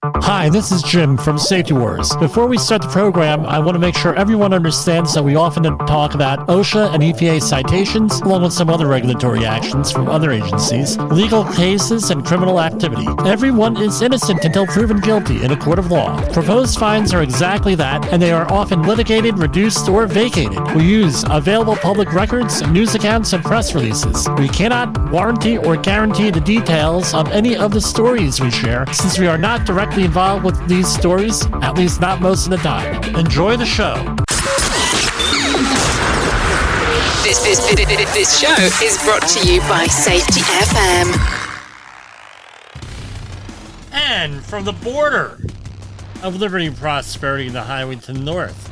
Hi, this is Jim from Safety Wars. Before we start the program, I want to make sure everyone understands that we often talk about OSHA and EPA citations, along with some other regulatory actions from other agencies, legal cases, and criminal activity. Everyone is innocent until proven guilty in a court of law. Proposed fines are exactly that, and they are often litigated, reduced, or vacated. We use available public records, news accounts, and press releases. We cannot warranty or guarantee the details of any of the stories we share, since we are not directly involved with these stories, at least not most of the time. Enjoy the show. This show is brought to you by Safety FM. And from the border of liberty and prosperity in the highway to the north,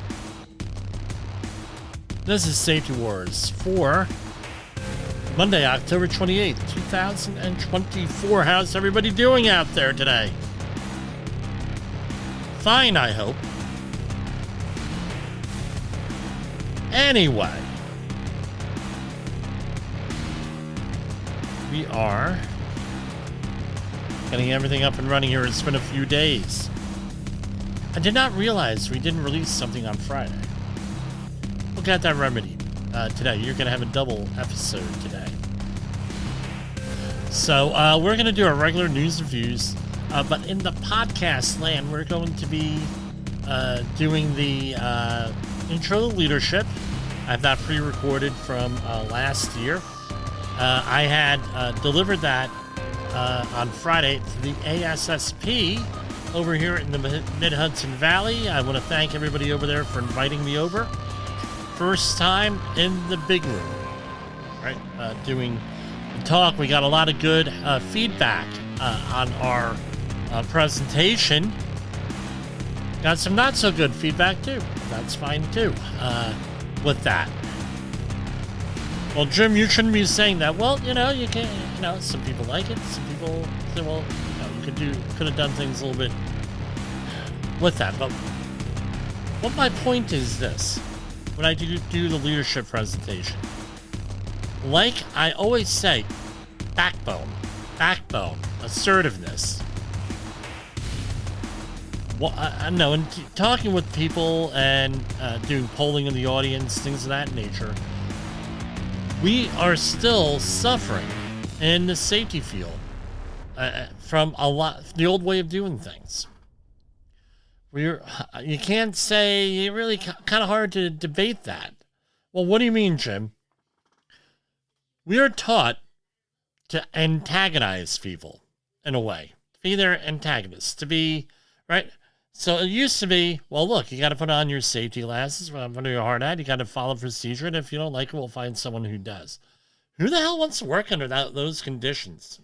this is Safety Wars for Monday, October 28th, 2024. How's everybody doing out there today? Fine, I hope. Anyway, we are getting everything up and running here. It's been a few days. I did not realize we didn't release something on Friday. We'll get that remedied today. You're going to have a double episode today. So we're going to do our regular news reviews. But in the podcast land, we're going to be doing the intro to leadership. I have that pre-recorded from last year. I had delivered that on Friday to the ASSP over here in the Mid-Hudson Valley. I want to thank everybody over there for inviting me over. First time in the big room, right? Doing the talk. We got a lot of good feedback on our presentation. Got some not so good feedback too. That's fine too. With that. Well, Jim, you shouldn't be saying that. Well, you can. Some people like it. Some people say, well, you could have done things a little bit with that. But what my point is this: when I do the leadership presentation, like I always say, backbone, assertiveness. Well, I know, and talking with people and doing polling in the audience, things of that nature, we are still suffering in the safety field from the old way of doing things. You can't say, it's really kind of hard to debate that. Well, what do you mean, Jim? We are taught to antagonize people in a way, to be their antagonists, to be, right? So it used to be, well, look, you got to put on your safety glasses, put on your hard hat, you got to follow procedure, and if you don't like it, we'll find someone who does. Who the hell wants to work under those conditions?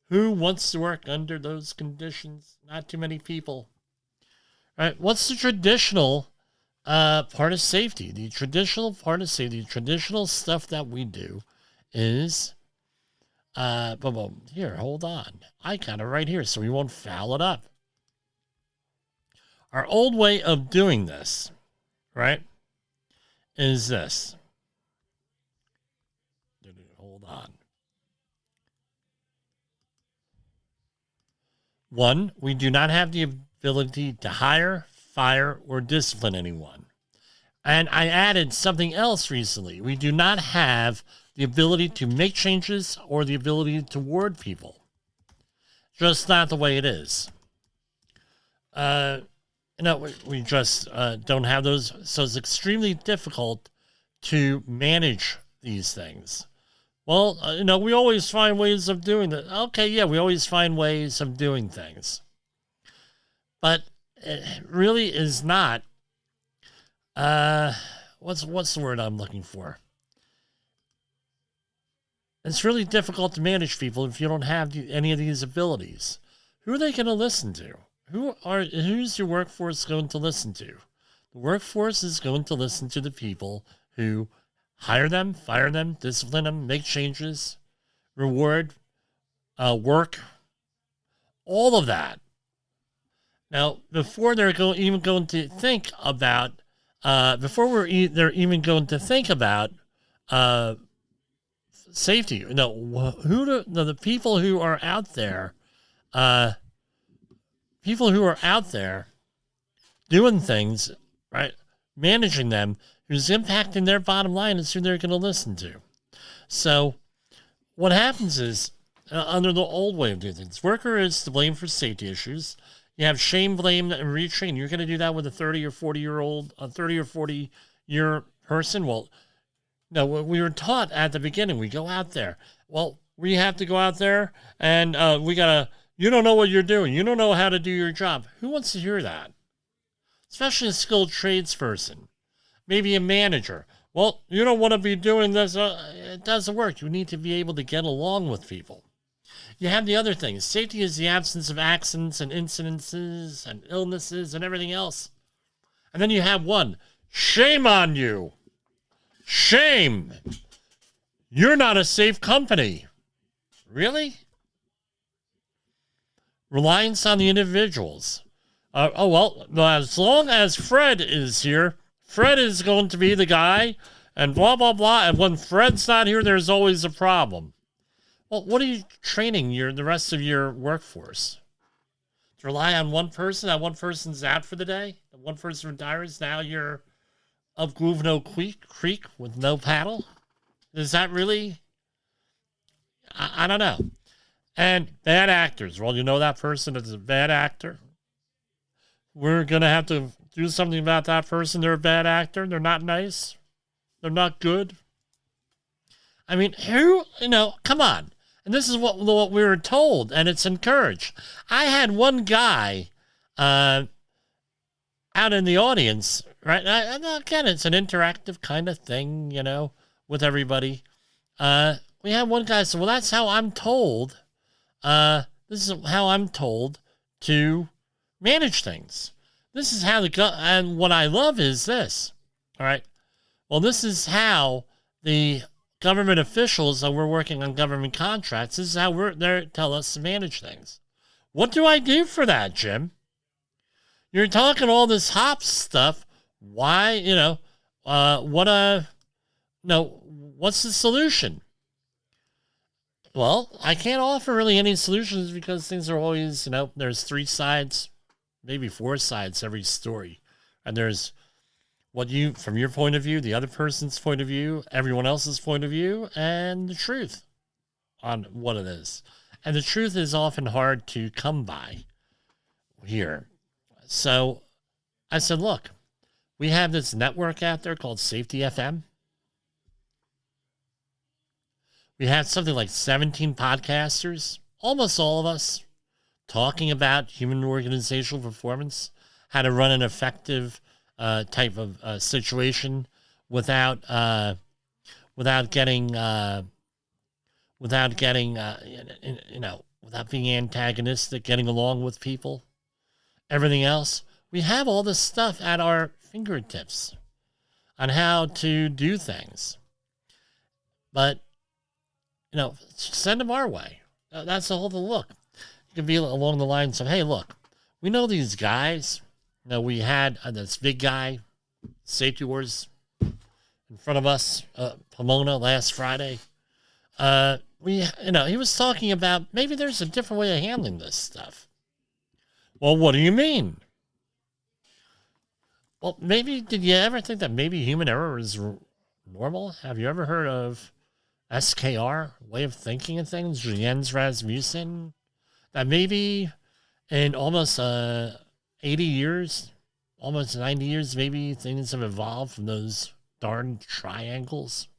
Who wants to work under those conditions? Not too many people. All right, what's the traditional part of safety? The traditional part of safety, the traditional stuff that we do is... here, hold on. I got it right here so we won't foul it up. Our old way of doing this, right, is this. Hold on. One, we do not have the ability to hire, fire, or discipline anyone. And I added something else recently. We do not have the ability to make changes or the ability to ward people. Just not the way it is. We just don't have those. So it's extremely difficult to manage these things. Well, we always find ways of doing that. Okay, yeah, we always find ways of doing things. But it really is not, what's the word I'm looking for? It's really difficult to manage people if you don't have any of these abilities. Who are they going to listen to? Who's your workforce going to listen to? The workforce is going to listen to the people who hire them, fire them, discipline them, make changes, reward, work, all of that. Now, before they're even going to think about, they're even going to think about safety. No, the people who are out there people who are out there doing things, right, managing them, who's impacting their bottom line is who they're going to listen to. So what happens is, under the old way of doing things, worker is to blame for safety issues. You have shame, blame, and retrain. You're going to do that with a 30 or 40-year-old, a 30 or 40-year person? Well, no, we were taught at the beginning, we go out there. Well, we have to go out there and you don't know what you're doing. You don't know how to do your job. Who wants to hear that? Especially a skilled tradesperson, maybe a manager. Well, you don't want to be doing this. It doesn't work. You need to be able to get along with people. You have the other things. Safety is the absence of accidents and incidences and illnesses and everything else. And then you have one. Shame on you. Shame. You're not a safe company. Really? Reliance on the individuals. As long as Fred is here, Fred is going to be the guy, and blah, blah, blah. And when Fred's not here, there's always a problem. Well, what are you training the rest of your workforce? To rely on one person, that one person's out for the day, and one person retires, now you're up Grooveno Creek with no paddle? Is that really? I don't know. And bad actors. Well, you know that person is a bad actor. We're going to have to do something about that person. They're a bad actor. They're not nice. They're not good. I mean, come on. And this is what we were told, and it's encouraged. I had one guy out in the audience, right? And again, it's an interactive kind of thing, with everybody. We had one guy say, well, that's how I'm told. This is how I'm told to manage things. This is how and what I love is this. All right. Well, this is how the government officials that we're working on government contracts, this is how they tell us to manage things. What do I do for that, Jim? You're talking all this HOPS stuff. Why, what's the solution? Well, I can't offer really any solutions because things are always, there's 3 sides, maybe 4 sides to every story. And there's from your point of view, the other person's point of view, everyone else's point of view, and the truth on what it is. And the truth is often hard to come by here. So I said, look, we have this network out there called Safety FM. We have something like 17 podcasters, almost all of us, talking about human organizational performance, how to run an effective type of situation without being antagonistic, getting along with people, everything else. We have all this stuff at our fingertips on how to do things. But, send them our way. That's the whole thing. Look, it could be along the lines of, hey, look, we know these guys. We had this big guy, Safety Wars, in front of us, Pomona, last Friday. He was talking about maybe there's a different way of handling this stuff. Well, what do you mean? Well, did you ever think that maybe human error is normal? Have you ever heard of SKR, way of thinking of things, Jens Rasmussen? That maybe in almost 80 years, almost 90 years, maybe things have evolved from those darn triangles.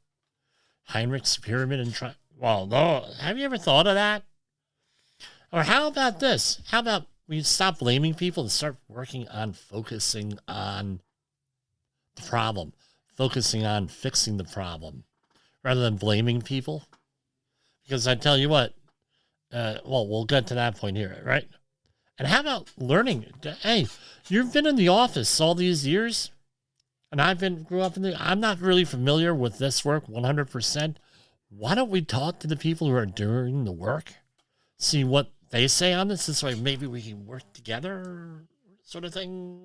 Heinrich's pyramid and well, no, have you ever thought of that? Or how about this? How about we stop blaming people and start working on focusing on the problem, focusing on fixing the problem, rather than blaming people? Because I tell you what, we'll get to that point here, right? And how about learning? Hey, you've been in the office all these years, and grew up I'm not really familiar with this work 100%. Why don't we talk to the people who are doing the work, see what they say on this? This way, maybe we can work together, sort of thing.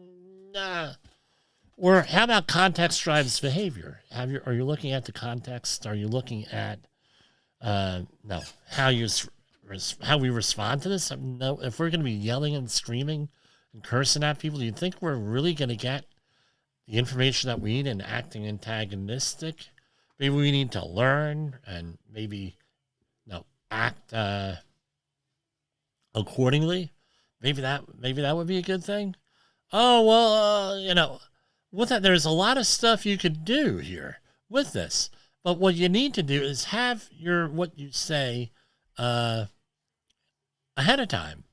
Or how about context drives behavior? Are you looking at the context? Are you looking at how you how we respond to this. I mean, no, if we're going to be yelling and screaming and cursing at people, do you think we're really going to get the information that we need and acting antagonistic? Maybe we need to learn and maybe act accordingly. Maybe that would be a good thing. Oh well, with that, there's a lot of stuff you could do here with this. But what you need to do is have what you say ahead of time.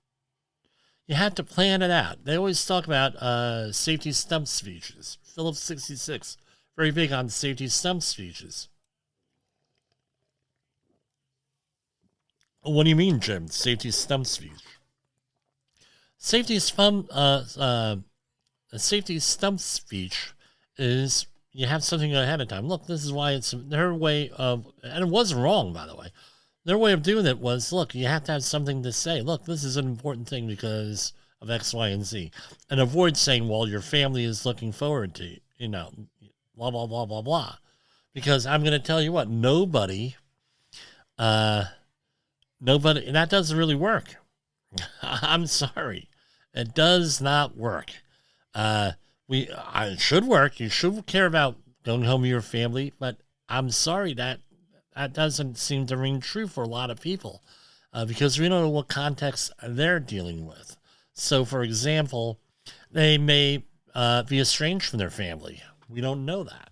You have to plan it out. They always talk about safety stump speeches. Phillips 66, very big on safety stump speeches. What do you mean, Jim? Safety stump speech. Safety stump speech is you have something ahead of time. Look, this is why it's their way of, and it wasn't wrong, by the way. Their way of doing it was, look, you have to have something to say. Look, this is an important thing because of X, Y, and Z. And avoid saying, well, your family is looking forward to, blah, blah, blah, blah, blah. Because I'm going to tell you what, nobody, and that doesn't really work. I'm sorry. It does not work. It should work. You should care about going home to your family, but I'm sorry that doesn't seem to ring true for a lot of people because we don't know what context they're dealing with. So, for example, they may be estranged from their family. We don't know that.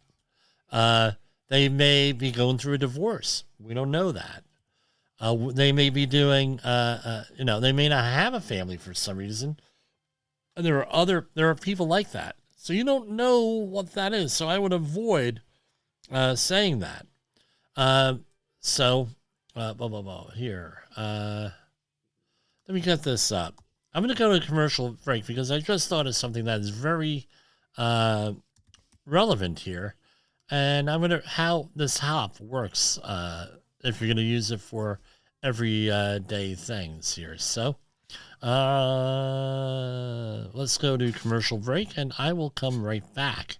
They may be going through a divorce. We don't know that. They may be doing, they may not have a family for some reason. And there are people like that. So you don't know what that is. So I would avoid saying that. Here. Let me get this up. I'm going to go to a commercial break because I just thought of something that is very relevant here. And how this hop works if you're going to use it for everyday things here. So let's go to commercial break and I will come right back.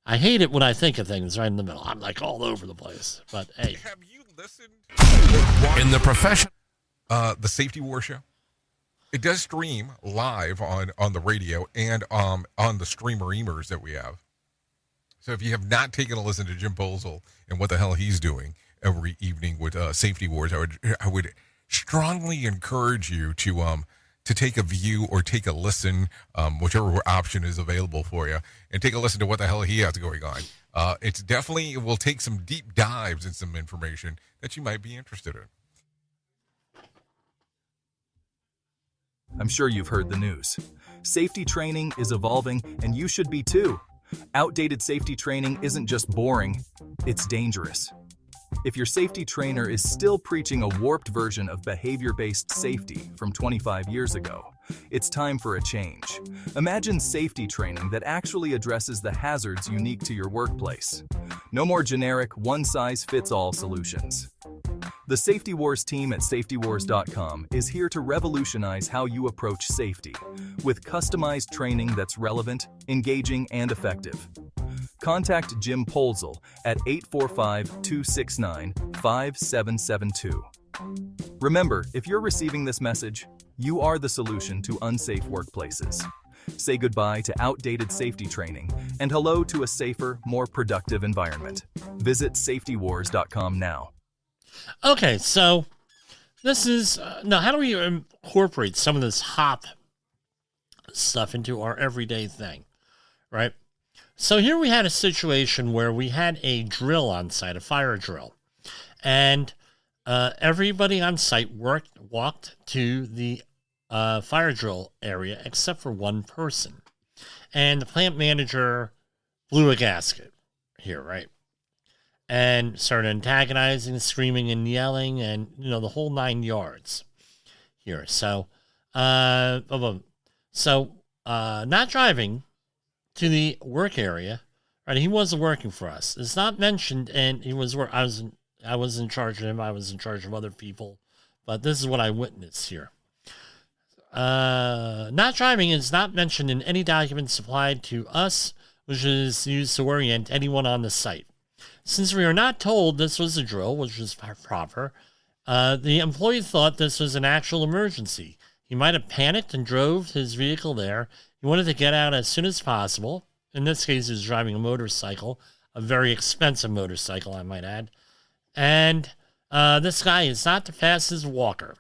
I hate it when I think of things right in the middle. I'm like all over the place, but hey. Have you listened in the profession? The Safety War Show? It does stream live on the radio and on the streamer-emers that we have. So if you have not taken a listen to Jim Bolzel and what the hell he's doing every evening with Safety Wars, I would strongly encourage you to take a view or take a listen, whichever option is available for you, and take a listen to what the hell he has going on. It will take some deep dives and some information that you might be interested in. I'm sure you've heard the news. Safety training is evolving, and you should be too. Outdated safety training isn't just boring, it's dangerous. If your safety trainer is still preaching a warped version of behavior-based safety from 25 years ago, it's time for a change. Imagine safety training that actually addresses the hazards unique to your workplace. No more generic, one-size-fits-all solutions. The Safety Wars team at safetywars.com is here to revolutionize how you approach safety, with customized training that's relevant, engaging, and effective. Contact Jim Polzel at 845-269-5772. Remember, if you're receiving this message, you are the solution to unsafe workplaces. Say goodbye to outdated safety training and hello to a safer, more productive environment. Visit safetywars.com now. Okay, so this is now. How do we incorporate some of this hop stuff into our everyday thing, right? So here we had a situation where we had a drill on site, a fire drill, and everybody on site walked to the fire drill area except for one person, and the plant manager blew a gasket here, right? And started antagonizing, screaming and yelling, and the whole 9 yards here. So, not driving to the work area, right? He wasn't working for us. It's not mentioned, and I was in charge of him. I was in charge of other people, but this is what I witnessed here. Not driving is not mentioned in any document supplied to us, which is used to orient anyone on the site. Since we are not told this was a drill, which is proper, The employee thought this was an actual emergency. He might have panicked and drove his vehicle there. He wanted to get out as soon as possible. In this case, he was driving a motorcycle, a very expensive motorcycle, I might add. And this guy is not the fastest walker.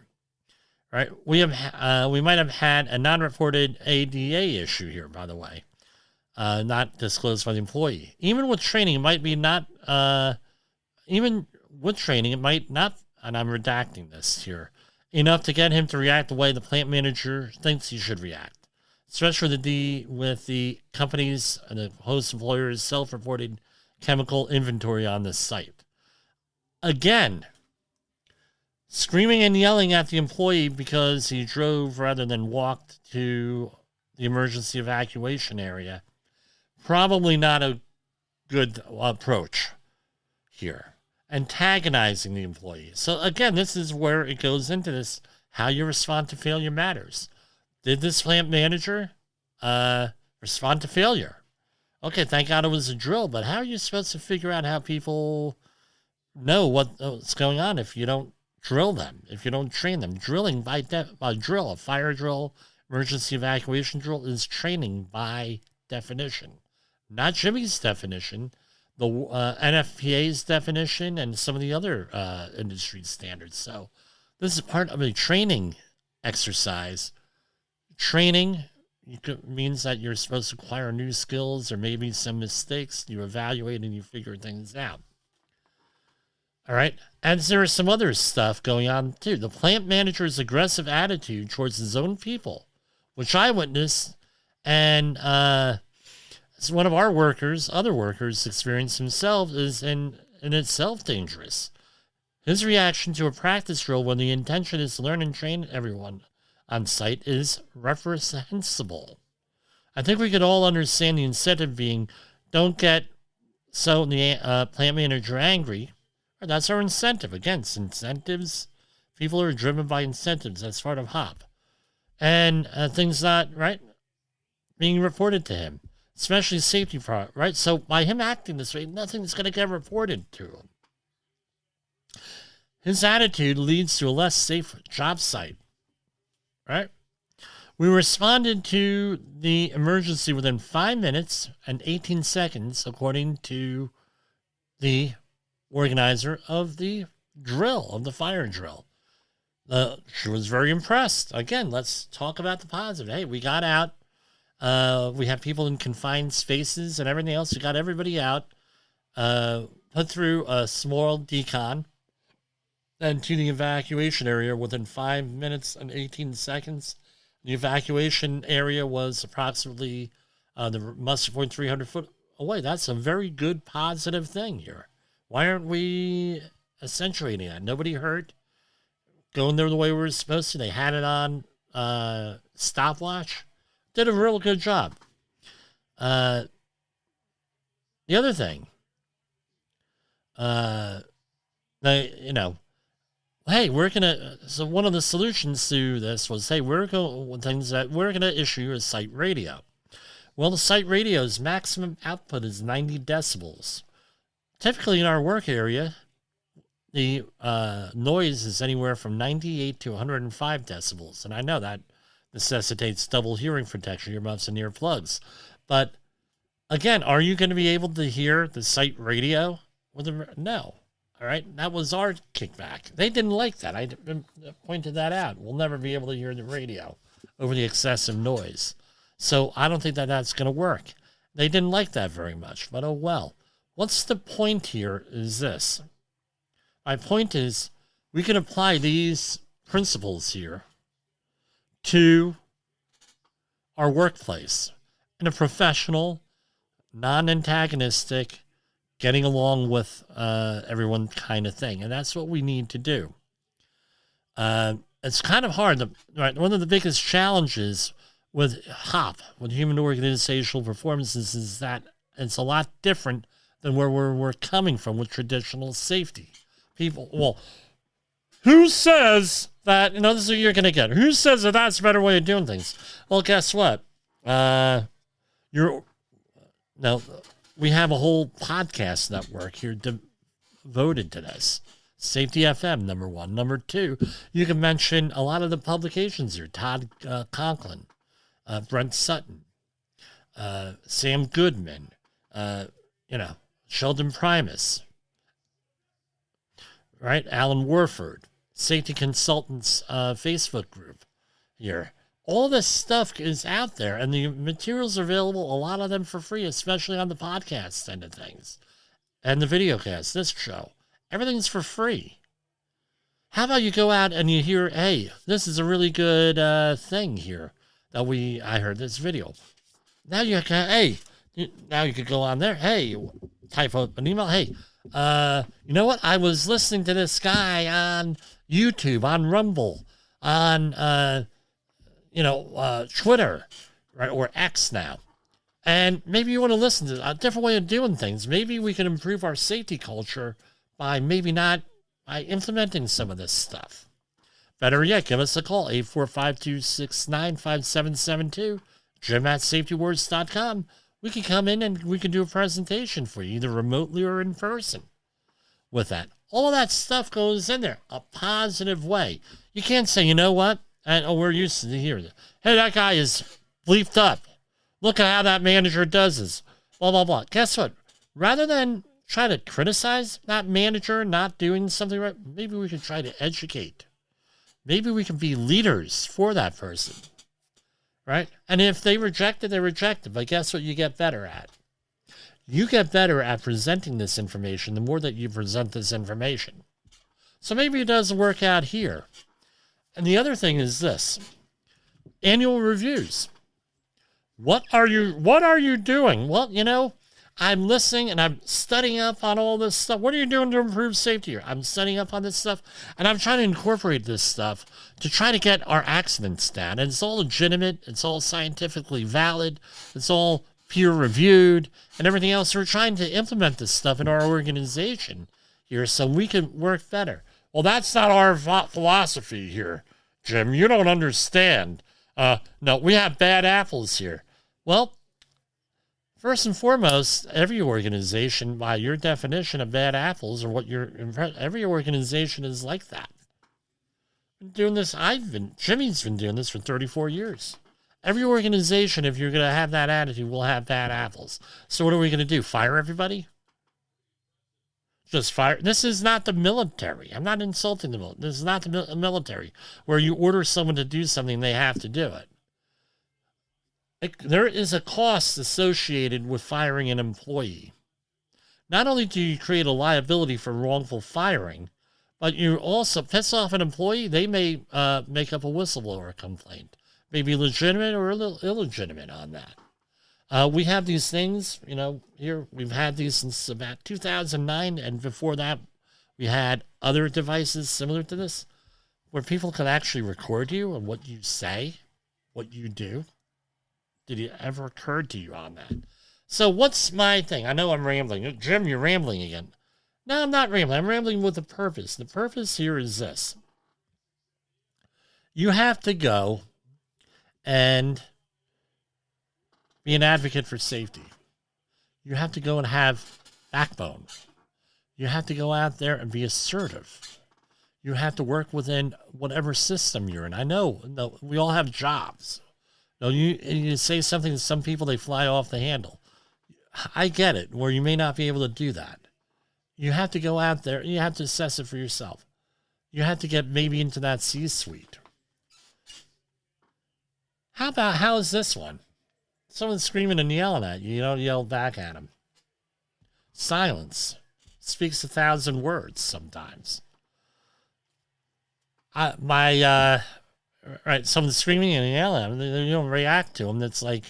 Right? We might have had a non-reported ADA issue here, by the way, not disclosed by the employee. Even with training, it might not, and I'm redacting this here, enough to get him to react the way the plant manager thinks he should react, especially with the company's and the host employer's self-reported chemical inventory on the site. Again, screaming and yelling at the employee because he drove rather than walked to the emergency evacuation area. Probably not a good approach here. Antagonizing the employee. So again, this is where it goes into this. How you respond to failure matters. Did this plant manager respond to failure? Okay, thank God it was a drill, but how are you supposed to figure out how people know what's going on if you don't drill them, if you don't train them? Drilling by drill, a fire drill, emergency evacuation drill is training by definition. Not Jimmy's definition, the NFPA's definition, and some of the other industry standards. So this is part of a training exercise. Training means that you're supposed to acquire new skills or maybe some mistakes. You evaluate and you figure things out. All right. And there is some other stuff going on too. The plant manager's aggressive attitude towards his own people, which I witnessed, and one of our other workers experienced himself, is in itself dangerous. His reaction to a practice drill when the intention is to learn and train everyone on site is reprehensible. I think we could all understand the incentive being, don't get the plant manager angry. That's our incentive. Again, incentives. People are driven by incentives. That's part of HOP. And things not right being reported to him, especially safety part, right? So by him acting this way, nothing's going to get reported to him. His attitude leads to a less safe job site, right? We responded to the emergency within 5 minutes and 18 seconds, according to the organizer of the drill, of the fire drill. She was very impressed. Again, let's talk about the positive. Hey, we got out. We have people in confined spaces and everything else. We got everybody out, put through a small decon, and to the evacuation area within 5 minutes and 18 seconds. The evacuation area was approximately the muster point 300 foot away. That's a very good positive thing here. Why aren't we accentuating that? Nobody hurt. Going there the way we were supposed to. They had it on stopwatch. Did a real good job. The other thing, hey, we're gonna. So one of the solutions to this was, hey, we're gonna issue a site radio. Well, the site radio's maximum output is 90 decibels. Typically in our work area, the noise is anywhere from 98 to 105 decibels. And I know that necessitates double hearing protection, earmuffs and earplugs. But again, are you going to be able to hear the site radio? No. All right. That was our kickback. They didn't like that. I pointed that out. We'll never be able to hear the radio over the excessive noise. So I don't think that's going to work. They didn't like that very much, but oh well. What's the point here is this. My point is we can apply these principles here to our workplace in a professional, non-antagonistic, getting along with everyone kind of thing. And that's what we need to do. It's kind of hard. Right, one of the biggest challenges with HOP, with human organizational performances, is that it's a lot different than where we're coming from with traditional safety. People, well, who says that, this is what you're going to get. Who says that that's a better way of doing things? Well, guess what? We have a whole podcast network here devoted to this. Safety FM, number 1. Number 2, you can mention a lot of the publications here. Todd Conklin, Brent Sutton, Sam Goodman, Sheldon Primus, right? Alan Warford, Safety Consultants Facebook group here. All this stuff is out there, and the materials are available, a lot of them for free, especially on the podcast end of things. And the videocast, this show. Everything's for free. How about you go out and you hear, hey, this is a really good thing here that I heard this video. Now you can, now you could go on there, hey, type out an email, hey, you know what? I was listening to this guy on YouTube, on Rumble, on, Twitter, right, or X now. And maybe you want to listen to a different way of doing things. Maybe we can improve our safety culture by implementing some of this stuff. Better yet, give us a call, 845-269-5772, jim@safetywords.com. We can come in and we can do a presentation for you, either remotely or in person with that. All of that stuff goes in there, a positive way. You can't say, you know what? And we're used to hearing it. Hey, that guy is bleeped up. Look at how that manager does this. Blah, blah, blah. Guess what? Rather than try to criticize that manager not doing something right, maybe we could try to educate. Maybe we can be leaders for that person. Right? And if they reject it, they reject it. But guess what you get better at? You get better at presenting this information the more that you present this information. So maybe it doesn't work out here. And the other thing is this. Annual reviews. What are you doing? Well, I'm listening and I'm studying up on all this stuff. What are you doing to improve safety here? I'm studying up on this stuff and I'm trying to incorporate this stuff to try to get our accidents down. And it's all legitimate. It's all scientifically valid. It's all peer reviewed and everything else. We're trying to implement this stuff in our organization here so we can work better. Well, that's not our philosophy here, Jim. You don't understand. No, we have bad apples here. Well, first and foremost, every organization, by your definition of bad apples, or every organization is like that. Been doing this. Jimmy's been doing this for 34 years. Every organization, if you're going to have that attitude, will have bad apples. So what are we going to do? Fire everybody? Just fire. This is not the military. I'm not insulting the military. This is not the military where you order someone to do something, they have to do it. There is a cost associated with firing an employee. Not only do you create a liability for wrongful firing, but you also piss off an employee. They may make up a whistleblower complaint. Maybe legitimate or illegitimate on that. We have these things, here we've had these since about 2009, and before that we had other devices similar to this where people can actually record you and what you say, what you do. Did it ever occur to you on that? So what's my thing? I know I'm rambling. Jim, you're rambling again. No, I'm not rambling. I'm rambling with a purpose. The purpose here is this. You have to go and be an advocate for safety. You have to go and have backbone. You have to go out there and be assertive. You have to work within whatever system you're in. I know we all have jobs. You say something to some people, they fly off the handle. I get it, where you may not be able to do that. You have to go out there, you have to assess it for yourself. You have to get maybe into that C-suite. How is this one? Someone's screaming and yelling at you. You don't yell back at them. Silence speaks 1,000 words sometimes. Right, someone's screaming and yelling at them. You don't react to them. It's like,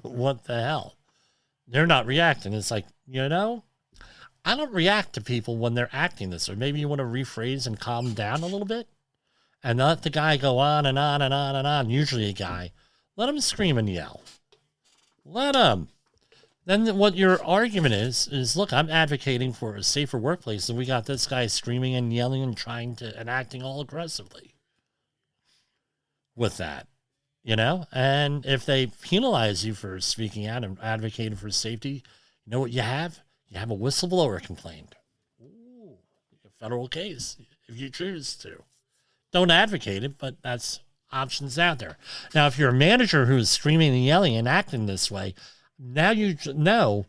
what the hell? They're not reacting. It's like, I don't react to people when they're acting this way. Maybe you want to rephrase and calm them down a little bit and let the guy go on and on and on and on. Usually a guy. Let him scream and yell. Let him. Then what your argument is, look, I'm advocating for a safer workplace, and we got this guy screaming and yelling and and acting all aggressively with that, And if they penalize you for speaking out and advocating for safety, you know what you have? You have a whistleblower complaint. Ooh, federal case if you choose to. Don't advocate it, but that's options out there. Now, if you're a manager who is screaming and yelling and acting this way, now you know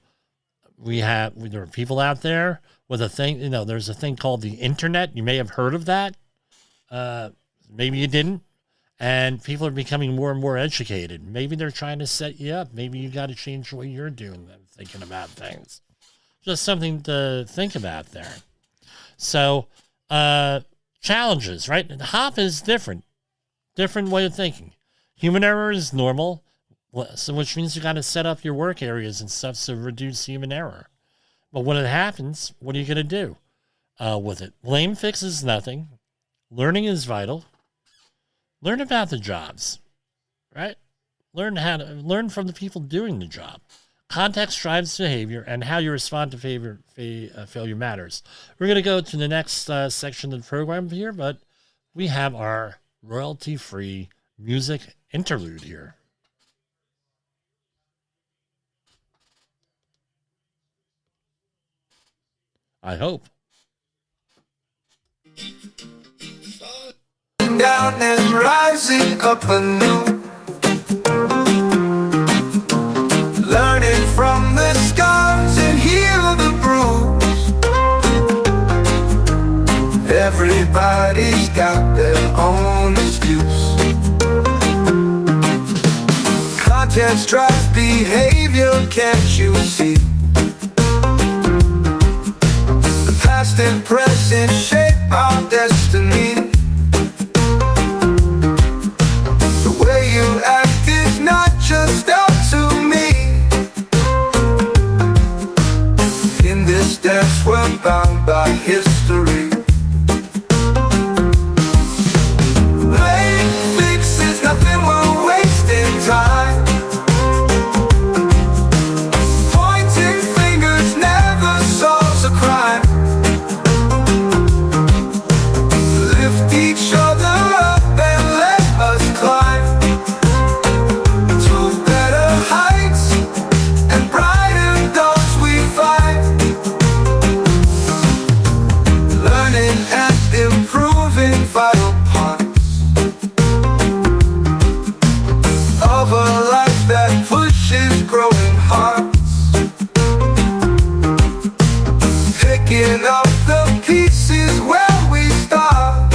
there are people out there with a thing. There's a thing called the internet. You may have heard of that. Maybe you didn't. And people are becoming more and more educated. Maybe they're trying to set you up. Maybe you got to change the way you're doing and thinking about things. Just something to think about there. So, challenges, right? The hop is different way of thinking. Human error is normal, so which means you got to set up your work areas and stuff to reduce human error. But when it happens, what are you going to do with it? Blame fixes nothing. Learning is vital. Learn about the jobs, right? Learn from the people doing the job. Context drives behavior, and how you respond to failure matters. We're going to go to the next section of the program here, but we have our royalty-free music interlude here. I hope. Down and rising up anew, learning from the scars and heal the bruise. Everybody's got their own excuse. Context drives behavior, can't you see? The past and present shape our destiny. The way you act is not just up to me. In this dance we're bound by history. Blame fixes nothing, we're wasting time. Pointing fingers never solves a crime. Lift each other up and let us climb to better heights and brighter dawns we find. Learning and improving vital parts of a life that pushes growing hearts. Picking up the pieces where we start.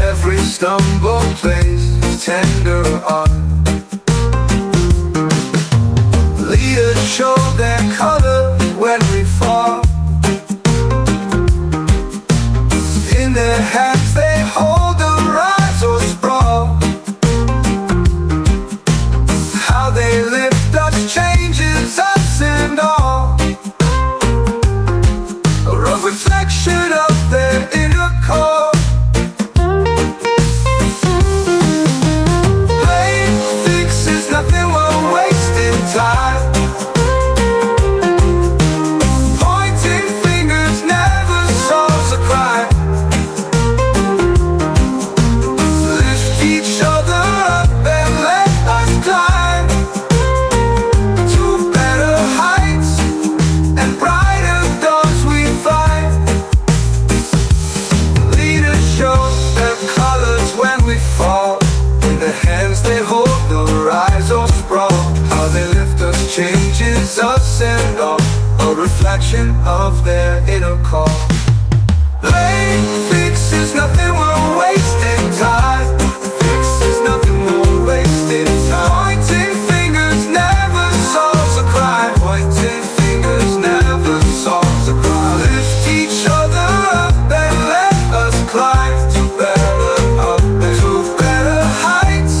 Every stumble plays tender art. Leaders show their color when we fall. In their hands they hold the rise or sprawl. How they lift us changes us and all. A reflection of their inner core. Blame fixes nothing, we're wasting time. Pointing fingers never solves a crime. Lift each other up and let us climb to better heights and brighter dawns we find. Leaders show their colors when we fall. In their hands they hold the rise or sprawl. How they lift us changes us and all. A reflection of their inner call. Blame fixes nothing, we're wasting time. Fixes nothing, we're wasting time. Pointing fingers never solves a crime. Pointing fingers never solves a crime. Lift each other up and let us climb to better heights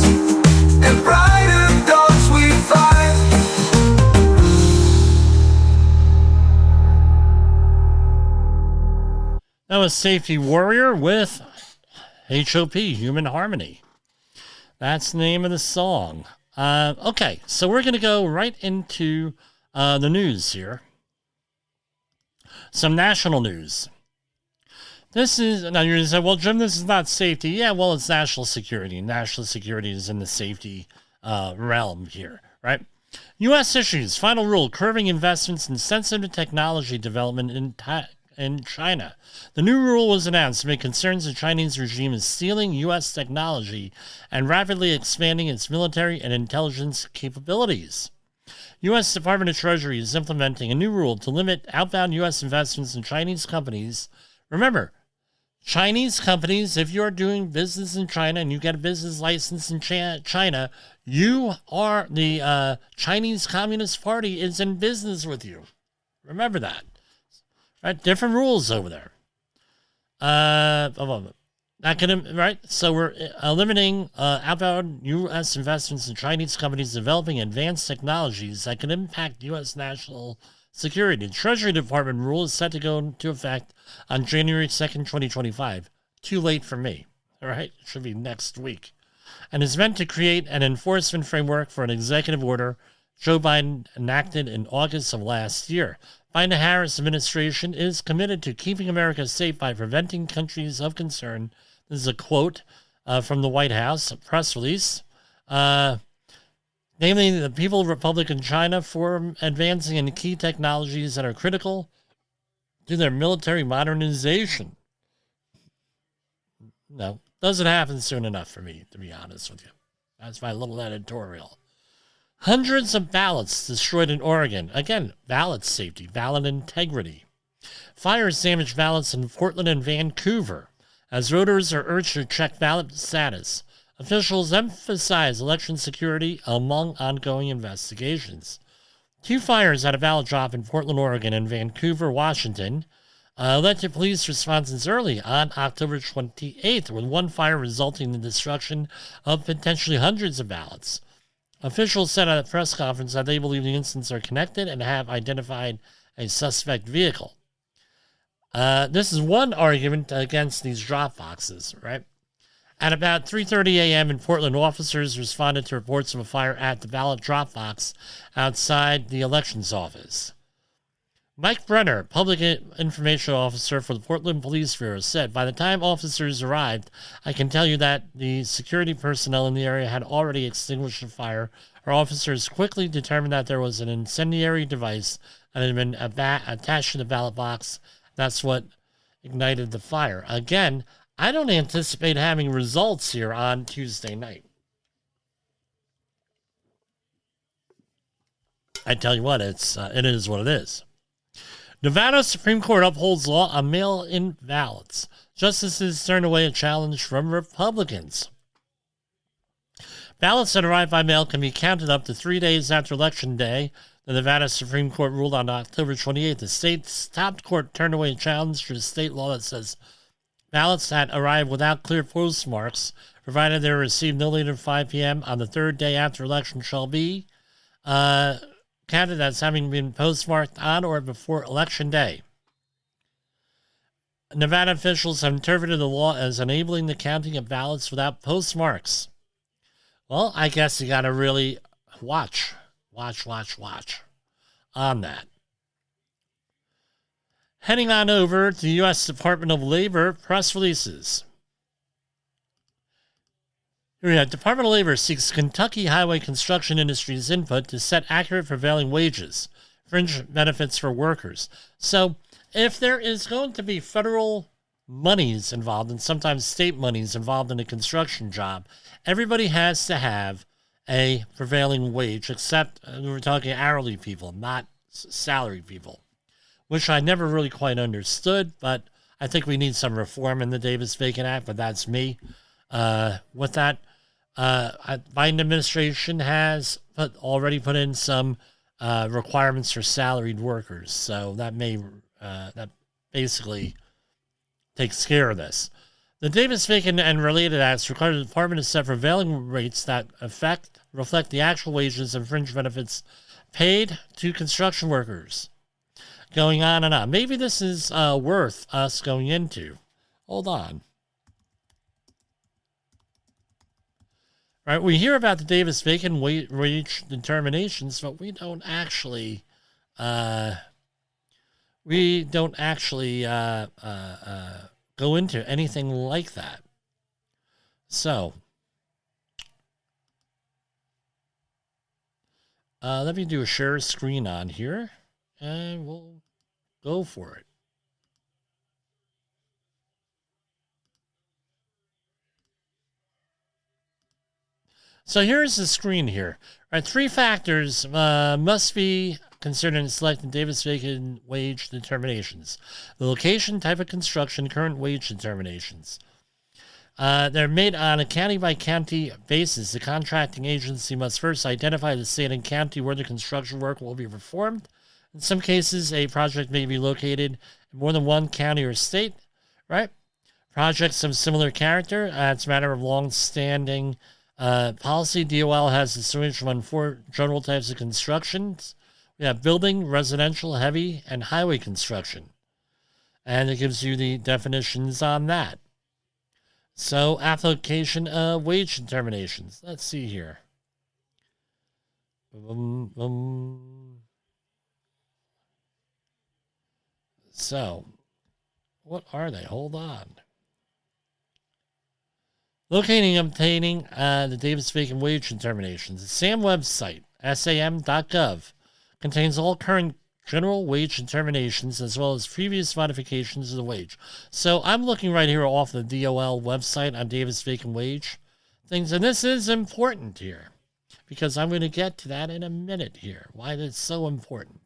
and brighter dawns we find. That was Safety Warrior with HOP, Human Harmony. That's the name of the song. Okay, so we're going to go right into the news here. Some national news. This is, now you're going to say, well, Jim, this is not safety. Yeah, well, it's national security. National security is in the safety realm here, right? U.S. issues final rule curbing investments in sensitive technology development in China. The new rule was announced amid concerns the Chinese regime is stealing U.S. technology and rapidly expanding its military and intelligence capabilities. U.S. Department of Treasury is implementing a new rule to limit outbound U.S. investments in Chinese companies. Remember, Chinese companies, if you're doing business in China and you get a business license in China, you are the Chinese Communist Party is in business with you. Remember that. Right? Different rules over there. Right? So we're limiting outbound U.S. investments in Chinese companies developing advanced technologies that can impact U.S. national security. The Treasury Department rule is set to go into effect on January 2nd, 2025. Too late for me. All right? It should be next week. And is meant to create an enforcement framework for an executive order Joe Biden enacted in August of last year. Biden-Harris administration is committed to keeping America safe by preventing countries of concern. This is a quote from the White House, a press release. Namely, the People's Republic of China for advancing in key technologies that are critical to their military modernization. No, doesn't happen soon enough for me, to be honest with you. That's my little editorial. Hundreds of ballots destroyed in Oregon. Again, ballot safety, ballot integrity. Fires damaged ballots in Portland and Vancouver as voters are urged to check ballot status. Officials emphasize election security among ongoing investigations. 2 fires at a ballot drop in Portland, Oregon and Vancouver, Washington led to police responses early on October 28th, with one fire resulting in the destruction of potentially hundreds of ballots. Officials said at a press conference that they believe the incidents are connected and have identified a suspect vehicle. This is one argument against these drop boxes, right? At about 3:30 a.m. in Portland, officers responded to reports of a fire at the ballot drop box outside the elections office. Mike Brenner, Public Information Officer for the Portland Police Bureau, said, "By the time officers arrived, I can tell you that the security personnel in the area had already extinguished the fire. Our officers quickly determined that there was an incendiary device that had been attached to the ballot box. That's what ignited the fire." Again, I don't anticipate having results here on Tuesday night. I tell you what, it is what it is. Nevada Supreme Court upholds law on mail-in ballots. Justices turn away a challenge from Republicans. Ballots that arrive by mail can be counted up to 3 days after Election Day. The Nevada Supreme Court ruled on October 28th. The state's top court turned away a challenge to a state law that says ballots that arrive without clear postmarks, provided they are received no later than 5 p.m. on the 3rd day after election, shall be counted as having been postmarked on or before Election Day. Nevada officials have interpreted the law as enabling the counting of ballots without postmarks. Well, I guess you got to really watch on that. Heading on over to the U.S. Department of Labor press releases. Here we have Department of Labor seeks Kentucky highway construction industry's input to set accurate prevailing wages, fringe benefits for workers. So if there is going to be federal monies involved and sometimes state monies involved in a construction job, everybody has to have a prevailing wage, except we're talking hourly people, not salaried people, which I never really quite understood, but I think we need some reform in the Davis-Bacon Act, but that's me. With that, Biden administration has already put in some requirements for salaried workers, so that basically takes care of this. The Davis-Bacon and related acts require the department to set prevailing rates that reflect the actual wages and fringe benefits paid to construction workers. Going on and on. Maybe this is worth us going into. Hold on. Right, we hear about the Davis-Bacon wage determinations, but we don't actually go into anything like that. So, Let me do a share screen on here, and we'll go for it. So here's the screen here. All right, 3 factors must be considered in selecting Davis-Bacon wage determinations: the location, type of construction, current wage determinations. They're made on a county-by-county basis. The contracting agency must first identify the state and county where the construction work will be performed. In some cases, a project may be located in more than one county or state, right? Projects of similar character, it's a matter of long-standing policy. DOL has distinguished among 4 general types of constructions. We have building, residential, heavy, and highway construction. And it gives you the definitions on that. So, application of wage determinations. Let's see here. So, what are they? Hold on. Locating and obtaining the Davis-Bacon wage determinations. The SAM website, sam.gov, contains all current general wage determinations as well as previous modifications of the wage. So I'm looking right here off the DOL website on Davis-Bacon wage things, and this is important here because I'm going to get to that in a minute here, why that's so important.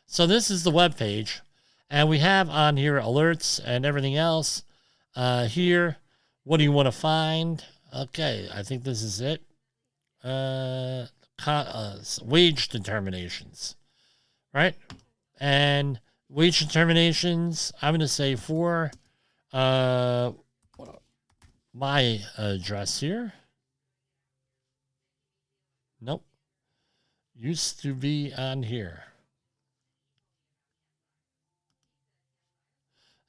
So this is the web page, and we have on here alerts and everything else. Here, what do you want to find? Okay, I think this is it. Wage determinations, right? And wage determinations, I'm going to say for my address here. Nope. Used to be on here.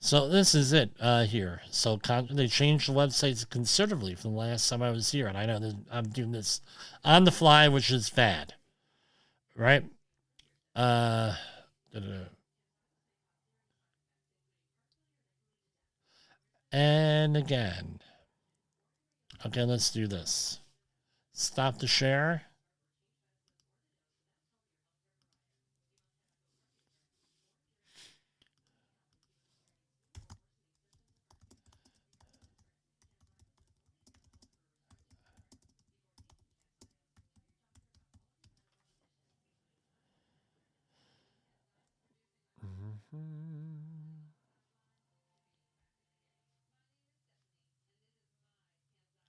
So this is it here. So they changed the websites considerably from the last time I was here. And I know that I'm doing this on the fly, which is bad. Right? And again. Okay, let's do this. Stop the share.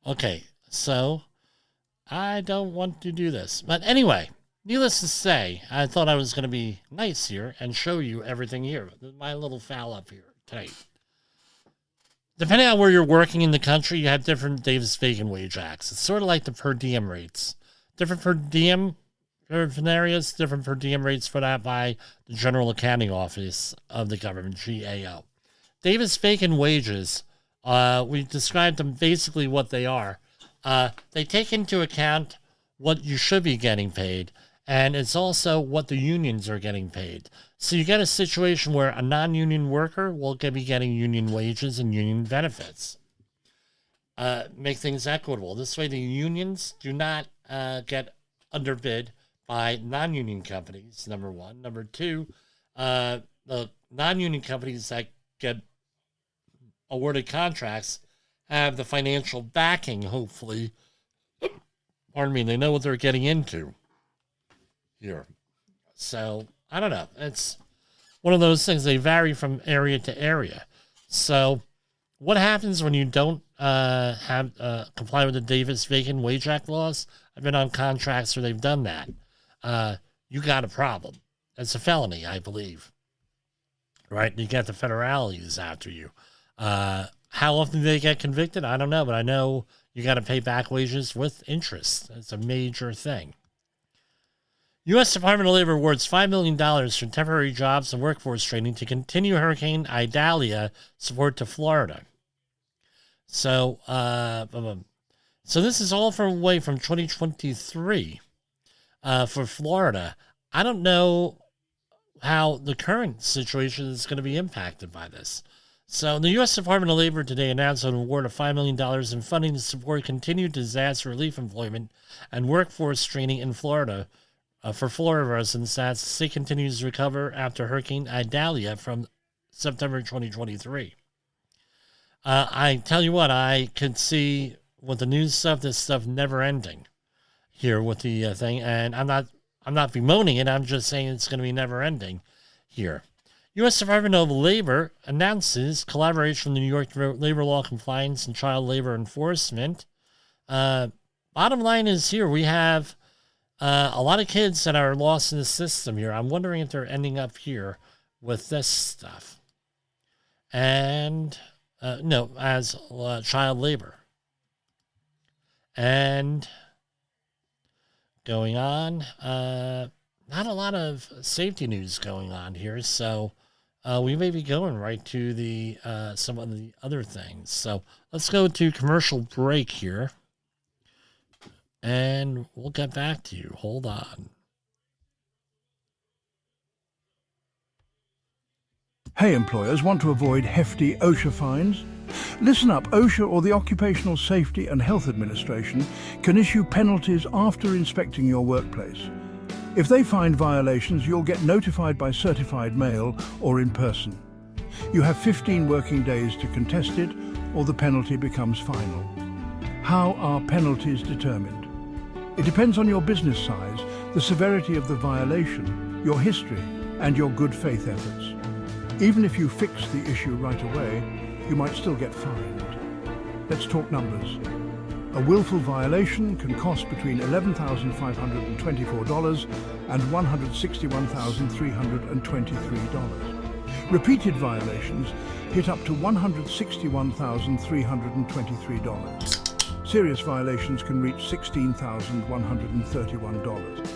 Okay, so I don't want to do this. But anyway, needless to say, I thought I was going to be nice here and show you everything here. My little foul up here tonight. Depending on where you're working in the country, you have different Davis-Bacon wage acts. It's sort of like the per diem rates. Different per diem, different areas, different per diem rates put out by the General Accounting Office of the government, GAO. Davis-Bacon wages, we described them basically what they are. They take into account what you should be getting paid, and it's also what the unions are getting paid. So you get a situation where a non-union worker will be getting union wages and union benefits. Make things equitable. This way the unions do not get underbid by non-union companies, number one. Number two, the non-union companies that get awarded contracts have the financial backing, hopefully. Pardon me, they know what they're getting into here. So, I don't know. It's one of those things. They vary from area to area. So, what happens when you don't comply with the Davis-Bacon Wage Act laws? I've been on contracts where they've done that. You got a problem. It's a felony, I believe. Right? You got the federalities after you. How often do they get convicted? I don't know, but I know you got to pay back wages with interest. It's a major thing. U.S. Department of Labor awards $5 million for temporary jobs and workforce training to continue Hurricane Idalia support to Florida. So this is all from away from 2023 for Florida. I don't know how the current situation is going to be impacted by this. So the U.S. Department of Labor today announced an award of $5 million in funding to support continued disaster relief employment and workforce training in Florida For Florida residents, that the state continues to recover after Hurricane Idalia from September 2023. I tell you what, I could see with the news stuff, this stuff never ending here with the thing, and I'm not bemoaning it. I'm just saying it's going to be never ending here. U.S. Department of Labor announces collaboration with the New York Labor Law Compliance and Child Labor Enforcement. Bottom line is here we have a lot of kids that are lost in the system here. I'm wondering if they're ending up here with this stuff. And, no, as child labor. And going on, not a lot of safety news going on here, so we may be going right to the some of the other things. So let's go to commercial break here. And we'll get back to you. Hold on. Hey employers, want to avoid hefty OSHA fines? Listen up, OSHA or the Occupational Safety and Health Administration can issue penalties after inspecting your workplace. If they find violations, you'll get notified by certified mail or in person. You have 15 working days to contest it or the penalty becomes final. How are penalties determined? It depends on your business size, the severity of the violation, your history, and your good faith efforts. Even if you fix the issue right away, you might still get fined. Let's talk numbers. A willful violation can cost between $11,524 and $161,323. Repeated violations hit up to $161,323. Serious violations can reach $16,131.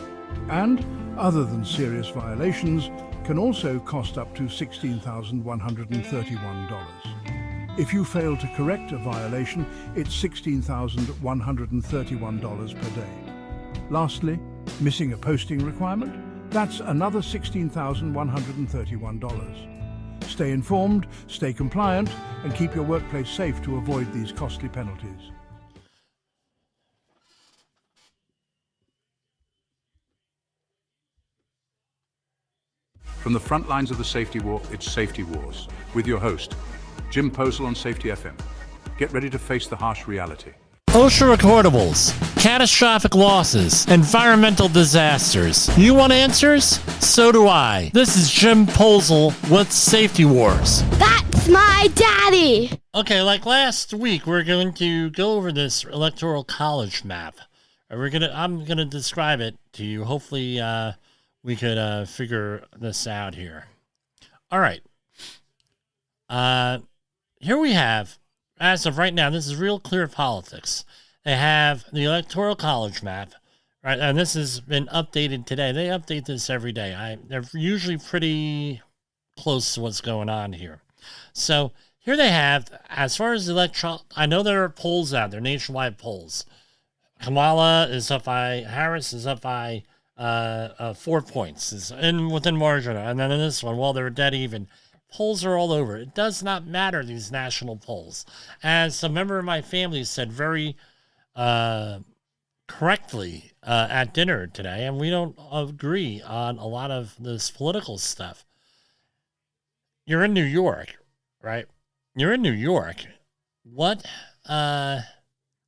And, other than serious violations, can also cost up to $16,131. If you fail to correct a violation, it's $16,131 per day. Lastly, missing a posting requirement? That's another $16,131. Stay informed, stay compliant, and keep your workplace safe to avoid these costly penalties. From the front lines of the safety war, it's Safety Wars, with your host, Jim Posel on Safety FM. Get ready to face the harsh reality. OSHA recordables, catastrophic losses, environmental disasters. You want answers? So do I. This is Jim Posel with Safety Wars. That's my daddy! Okay, like last week, we're going to go over this Electoral College map. I'm gonna describe it to you. Hopefully, we could figure this out here. All right. Here we have, as of right now, this is Real Clear Politics. They have the Electoral College map, right? And this has been updated today. They update this every day. They're usually pretty close to what's going on here. So here they have, as far as the electoral, I know there are polls out there, nationwide polls. Kamala is up by, Harris is up by 4 points, is within margin. And then in this one, well, they're dead even. Polls are all over. It does not matter, these national polls. As a member of my family said very correctly at dinner today, and we don't agree on a lot of this political stuff. You're in New York, right? You're in New York. What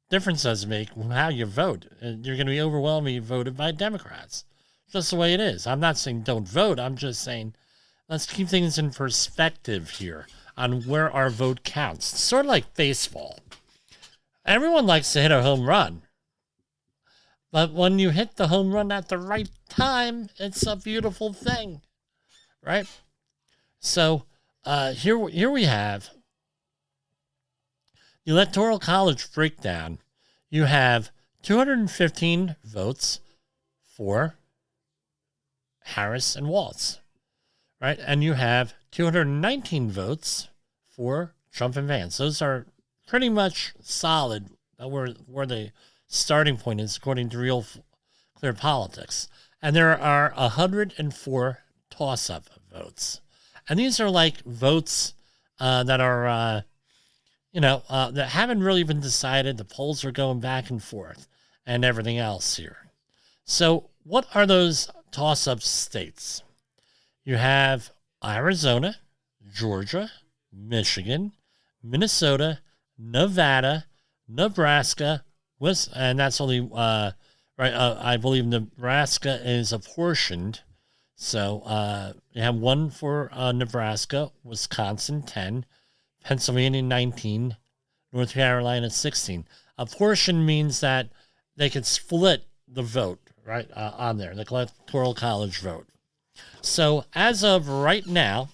difference does it make how you vote? You're going to be overwhelmingly voted by Democrats. Just the way it is. I'm not saying don't vote. I'm just saying let's keep things in perspective here on where our vote counts. It's sort of like baseball. Everyone likes to hit a home run. But when you hit the home run at the right time, it's a beautiful thing, right? So here we have the Electoral College breakdown. You have 215 votes for Harris and Walz, right? And you have 219 votes for Trump and Vance. Those are pretty much solid where the starting point is, according to Real Clear Politics. And there are 104 toss-up votes. And these are like votes that are, that haven't really been decided. The polls are going back and forth and everything else here. So what are those toss-up states? You have Arizona, Georgia, Michigan, Minnesota, Nevada, Nebraska, and that's only right. I believe Nebraska is apportioned, so you have one for Nebraska, Wisconsin 10, Pennsylvania 19, North Carolina 16. Apportion means that they could split the vote right on there, the Electoral College vote. So as of right now,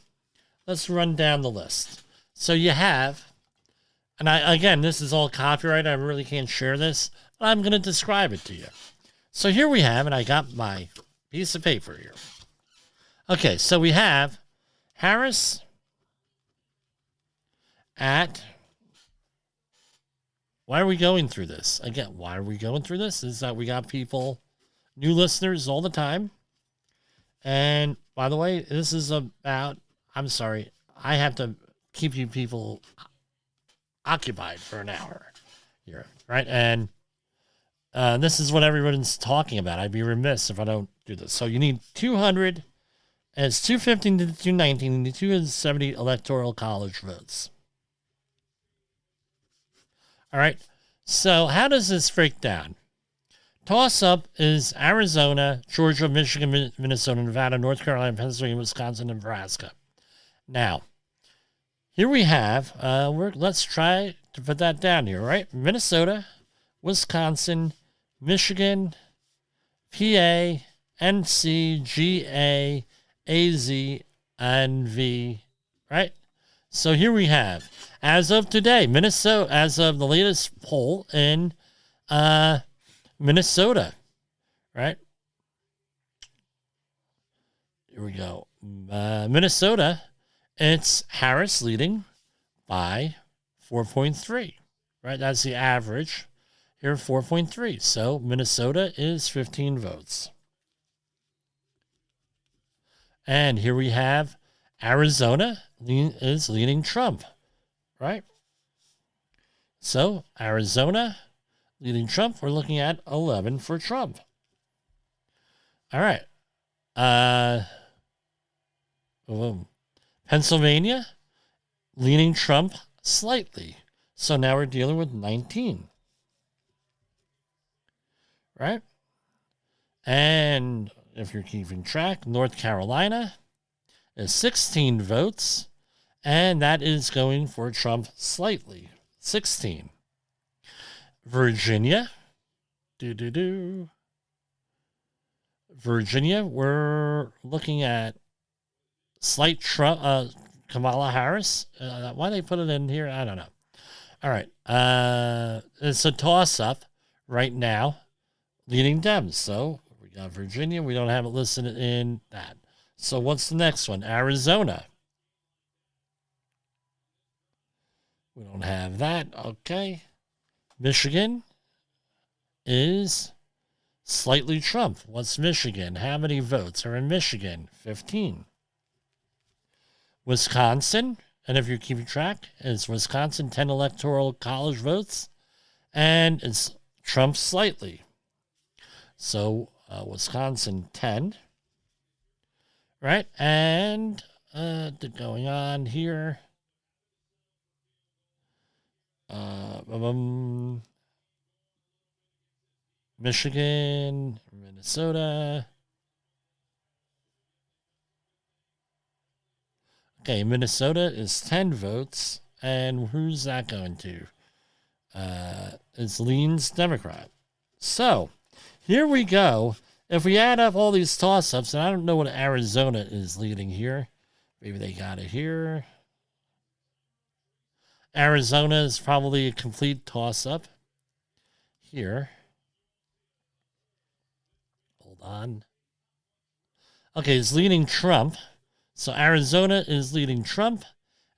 let's run down the list. So you have, and again, this is all copyright. I really can't share this, but I'm going to describe it to you. So here we have, and I got my piece of paper here. Okay, so we have Harris at, why are we going through this? Again, why are we going through this? Is that we got people, new listeners all the time. And by the way, this is about, I'm sorry, I have to keep you people occupied for an hour here, right? And this is what everyone's talking about. I'd be remiss if I don't do this. So you need 200, and it's 215 to 219, and 270 Electoral College votes. All right. So how does this break down? Toss-up is Arizona, Georgia, Michigan, Minnesota, Nevada, North Carolina, Pennsylvania, Wisconsin, Nebraska. Now, here we have, let's try to put that down here, right? Minnesota, Wisconsin, Michigan, PA, NC, GA, AZ, and V, right? So here we have, as of today, Minnesota, as of the latest poll in Minnesota, right? Here we go. Minnesota, it's Harris leading by 4.3, right? That's the average here, 4.3. So Minnesota is 15 votes. And here we have Arizona is leading Trump, right? So Arizona leading Trump, we're looking at 11 for Trump. All right. Pennsylvania leading Trump slightly. So now we're dealing with 19. Right? And if you're keeping track, North Carolina is 16 votes, and that is going for Trump slightly. 16. Virginia. Virginia, we're looking at slight Trump, Kamala Harris. Why they put it in here, I don't know. All right. It's a toss-up right now, leading Dems. So we got Virginia. We don't have it listed in that. So what's the next one? Arizona. We don't have that. Okay. Michigan is slightly Trump. What's Michigan? How many votes are in Michigan? 15. Wisconsin, and if you're keeping track, is Wisconsin 10 Electoral College votes, and it's Trump slightly. So Wisconsin 10, right? And going on here, Michigan, Minnesota. Okay, Minnesota is 10 votes, and who's that going to? It's leans Democrat. So, here we go. If we add up all these toss-ups, and I don't know what Arizona is leading here. Maybe they got it here. Arizona is probably a complete toss-up here. Hold on. Okay, it's leading Trump. So Arizona is leading Trump,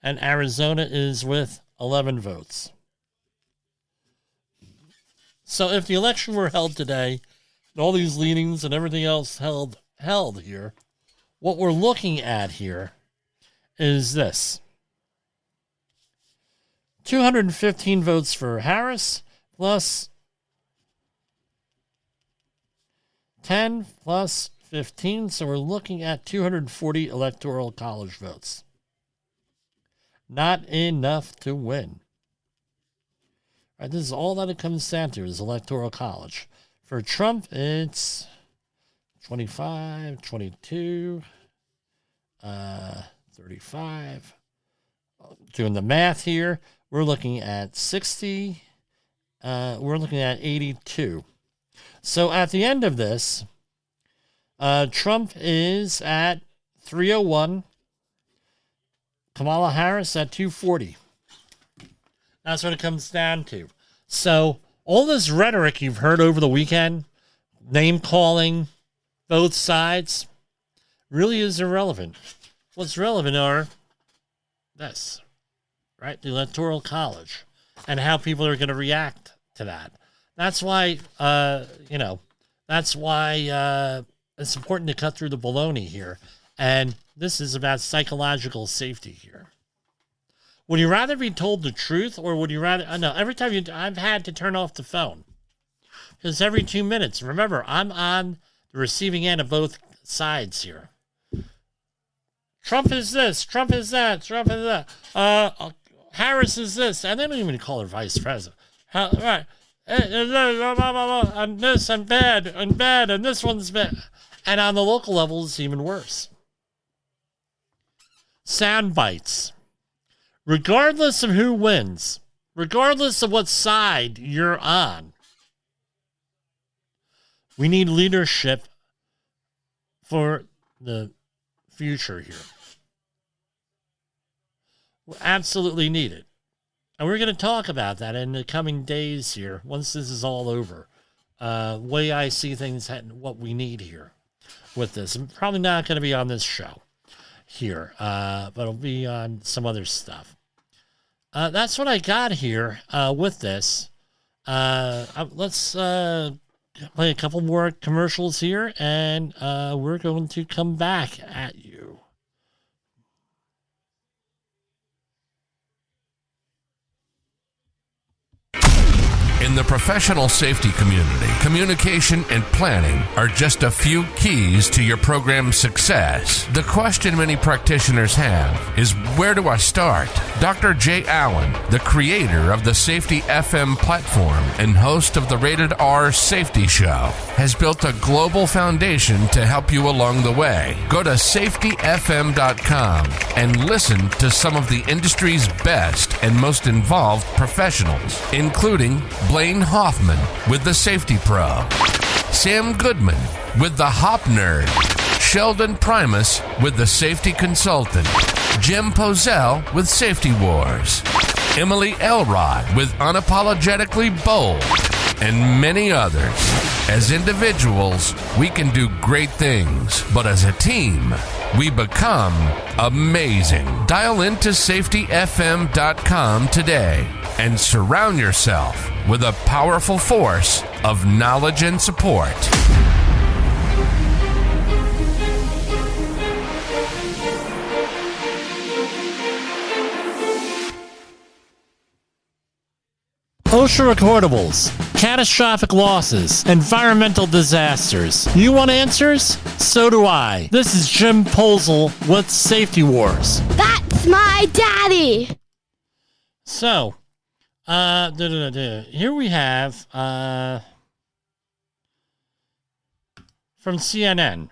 and Arizona is with 11 votes. So if the election were held today, and all these leanings and everything else held here, what we're looking at here is this. 215 votes for Harris, plus 10 plus 15, so we're looking at 240 Electoral College votes. Not enough to win. All right, this is all that it comes down to is Electoral College. For Trump, it's 25, 22, 35. Doing the math here, we're looking at 60. We're looking at 82. So at the end of this, Trump is at 301. Kamala Harris at 240. That's what it comes down to. So all this rhetoric you've heard over the weekend, name calling, both sides, really is irrelevant. What's relevant are this, right? The Electoral College and how people are going to react to that. That's why, it's important to cut through the baloney here. And this is about psychological safety here. Would you rather be told the truth, or would you rather... No, every time I've had to turn off the phone. Because every 2 minutes, remember, I'm on the receiving end of both sides here. Trump is this, Trump is that, Trump is that. Harris is this, and they don't even call her vice president. Right. And this, and bad, and this one's bad. And on the local level, it's even worse. Sound bites. Regardless of who wins, regardless of what side you're on, we need leadership for the future here. We absolutely need it. And we're going to talk about that in the coming days here, once this is all over. Way I see things, what we need here with this. I'm probably not going to be on this show here, but it'll be on some other stuff. That's what I got here with this. Let's play a couple more commercials here, and we're going to come back at you. In the professional safety community, communication and planning are just a few keys to your program's success. The question many practitioners have is, where do I start? Dr. Jay Allen, the creator of the Safety FM platform and host of the Rated R Safety Show, has built a global foundation to help you along the way. Go to safetyfm.com and listen to some of the industry's best and most involved professionals, including Blaine Hoffman with the Safety Pro, Sam Goodman with the Hop Nerd, Sheldon Primus with the Safety Consultant, Jim Pozell with Safety Wars, Emily Elrod with Unapologetically Bold, and many others. As individuals, we can do great things, but as a team, we become amazing. Dial into safetyfm.com today and surround yourself with a powerful force of knowledge and support. OSHA recordables, catastrophic losses, environmental disasters. You want answers? So do I. This is Jim Posel with Safety Wars. That's my daddy. So, here we have from CNN.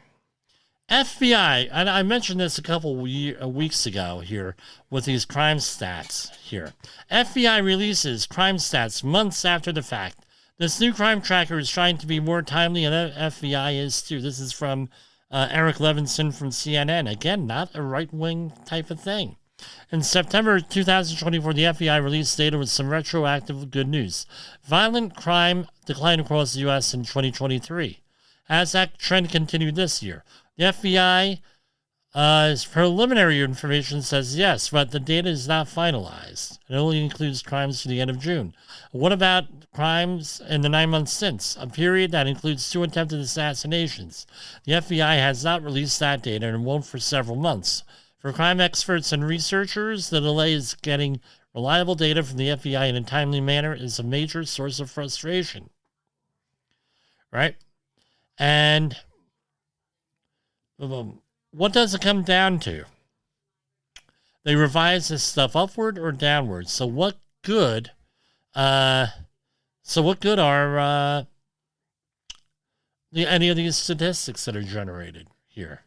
FBI, and I mentioned this a couple weeks ago here with these crime stats here. FBI releases crime stats months after the fact. This new crime tracker is trying to be more timely, and FBI is too. This is from Eric Levinson from CNN. Again, not a right-wing type of thing. In September 2024, the FBI released data with some retroactive good news. Violent crime declined across the U.S. in 2023. Has that trend continued this year? The FBI's preliminary information says yes, but the data is not finalized. It only includes crimes to the end of June. What about crimes in the 9 months since? A period that includes 2 attempted assassinations. The FBI has not released that data and won't for several months. For crime experts and researchers, the delay is getting reliable data from the FBI in a timely manner is a major source of frustration. Right? And what does it come down to? They revise this stuff upward or downward. So what good? Are any of these statistics that are generated here?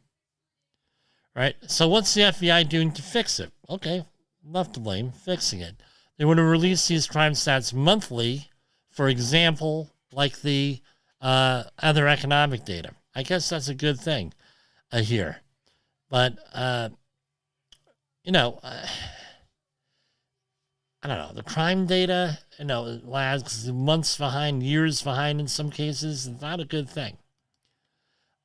Right. So what's the FBI doing to fix it? Okay, enough to blame. Fixing it. They want to release these crime stats monthly. For example, like the other economic data. I guess that's a good thing here. But, I don't know. The crime data, it lags months behind, years behind in some cases. It's not a good thing.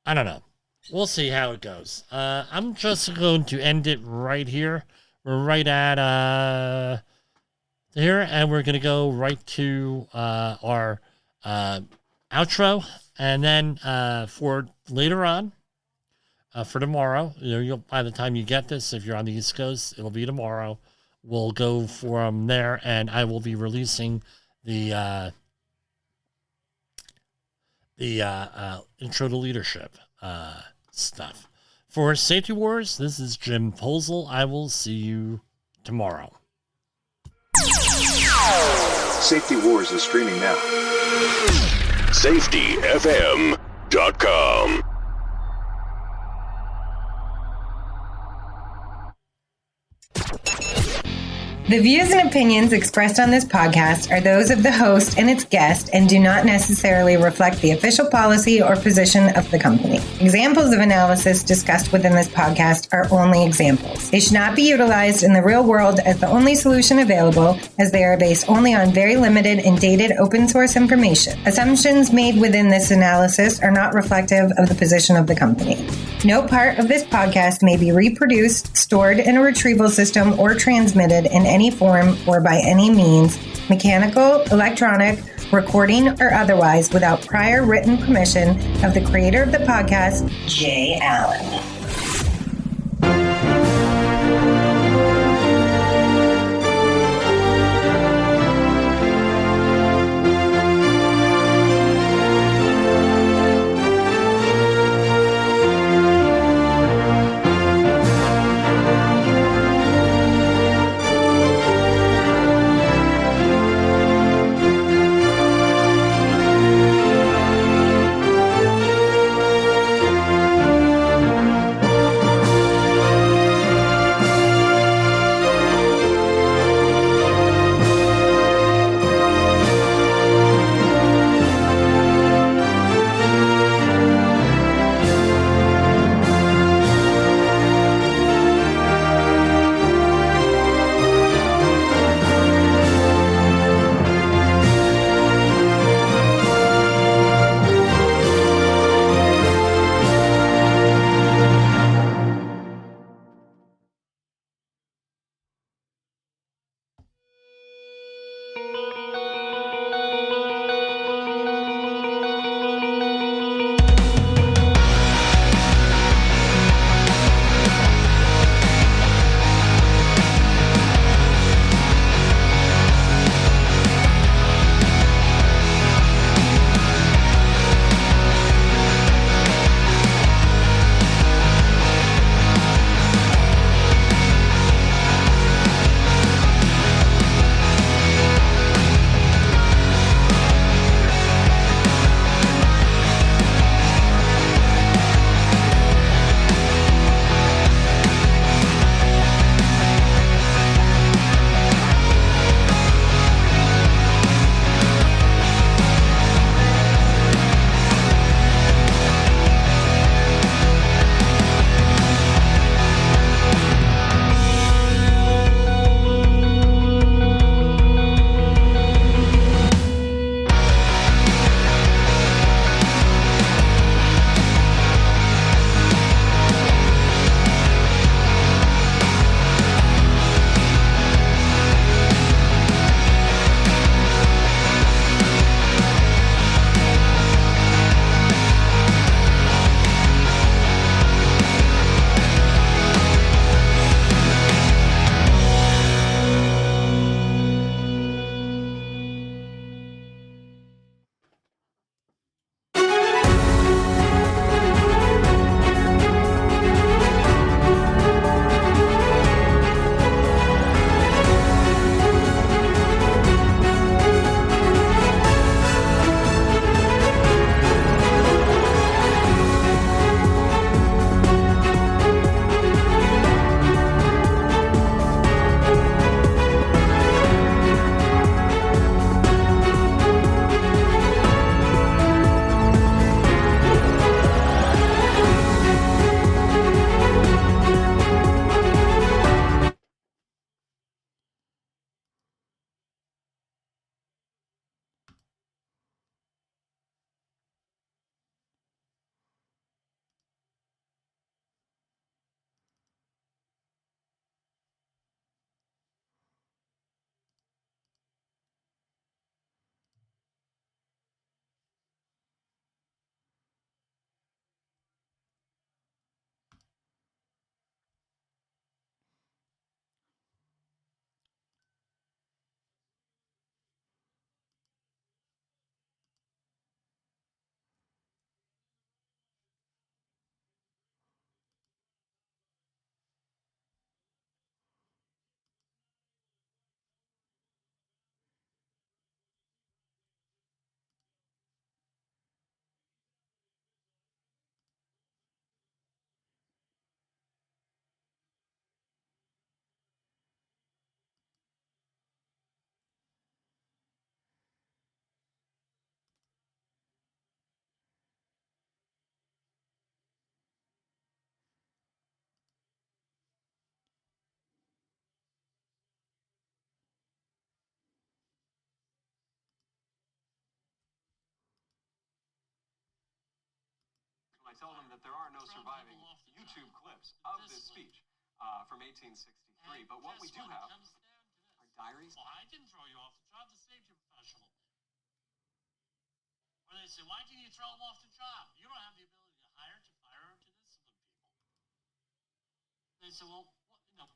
I don't know. We'll see how it goes. I'm just going to end it right here. We're right at here, and we're going to go right to our outro. And then for later on, for tomorrow, by the time you get this, if you're on the East Coast, it'll be tomorrow. We'll go from there, and I will be releasing the intro to leadership stuff. For Safety Wars, this is Jim Posel. I will see you tomorrow. Safety Wars is streaming now. SafetyFM.com. The views and opinions expressed on this podcast are those of the host and its guest and do not necessarily reflect the official policy or position of the company. Examples of analysis discussed within this podcast are only examples. They should not be utilized in the real world as the only solution available, as they are based only on very limited and dated open source information. Assumptions made within this analysis are not reflective of the position of the company. No part of this podcast may be reproduced, stored in a retrieval system, or transmitted in any form or by any means, mechanical, electronic, recording, or otherwise, without prior written permission of the creator of the podcast, Jay Allen. by telling them that there are no surviving YouTube clips of this speech from 1863. But what we do have are diaries. Well, I didn't throw you off the job. The safety professional. Or they say, why didn't you throw him off the job? You don't have the ability to hire, to fire, or to discipline people. They say, well, what, you know.